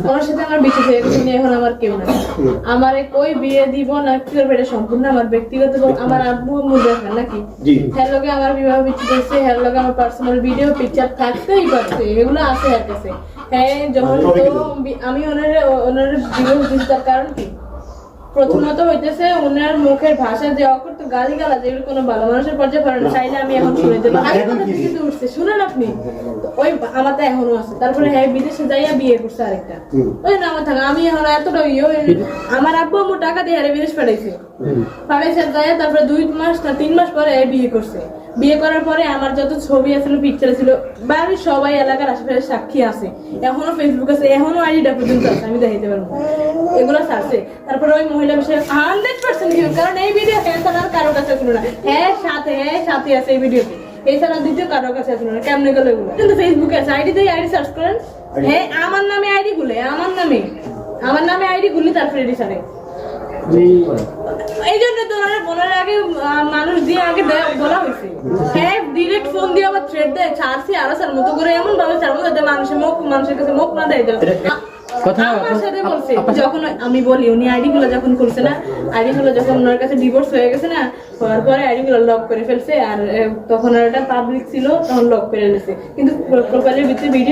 ওনার সাথে আমার বিচ্ছেদ হয়ে গেছে, এখন আমার কেউ না, আমার কই বিয়ে দিব না কি করবে এটা সম্পূর্ণ আমার ব্যক্তিগত। আমার আব্বু আম্মু দেখেন নাকি হ্যার লগে আমার বিবাহ বিচ্ছেদ হয়েছে, হ্যার লগে আমার পার্সোনাল ভিডিও পিকচার থাকতেই পারছে, এগুলো আছে হ্যার কাছে। হ্যাঁ যখন তো আমি ওনার বিবাহ দিচ্ছি তার কারণ কি, প্রথমত হইতেছে ওনার মুখের ভাষা যে অকর্ত গালি গালা যেগুলো কোনো ভালো মানুষের পর্যায়ে পড়ে না, চাইলে আমি এখন শুনে দেবো। উঠছে শুনেন আপনি, ওই আমার তো এখনো আছে। তারপরে হ্যাঁ বিদেশে যাইয়া বিয়ে করছে আরেকটা, ওই না আমার থাকা আমি এখন এতটা আমার আব্বু আম্মু টাকা দিয়ে হারে বিদেশ পাঠাইছে যাইয়া, তারপরে 2 মাস না 3 মাস পরে বিয়ে করছে। বিয়ে করার পরে আমার যত ছবি আছিল পিকচার ছিল বাড়ির সবাই এলাকার আশেপাশে সাক্ষী আছে, এখনো ফেসবুক আছে, এখনো আইডিটা পর্যন্ত আছে, আমি দেখাইতে পারবো এগুলো ছাড়ছে। তারপরে ওই মহিলা বিষয়ে 100% কারণ এই ভিডিও আর কারো কাছে ছিল না, হ্যাঁ সাথে আছে এই ভিডিওতে, এছাড়া দ্বিতীয় কারো কাছে আছে না। কেমনে গেল এগুলো কিন্তু ফেসবুকে আছে, আইডি দিয়ে আইডি সার্চ করেন, হ্যাঁ আমার নামে আইডি খুলে, আমার নামে আইডি খুলি, তারপরে এডি ছাড়ে। এই জন্য তো বলার আগে মানুষ দিয়ে আগে বলা হয়েছে, হ্যাঁ ডিরেক্ট ফোন দিয়ে আবার থ্রেড দেয়, ছাড়ছি আরো ছাড় মতো করে এমন ভাবে ছাড়বো যাতে মানুষের কাছে মুখ না দেয়। আমার সাথে বলছে যখন আমি বলি উনি আইডি গুলো যখন খুলছে না, আইডি গুলো যখন ওনার কাছে ডিভোর্স হয়ে গেছে না, হওয়ার পরে আইডি গুলো লক করে ফেলছে, আর তখন ওটা পাবলিক ছিল তখন লক করে ফেলছে, কিন্তু প্রোফাইলের ভিতরে ভিডিও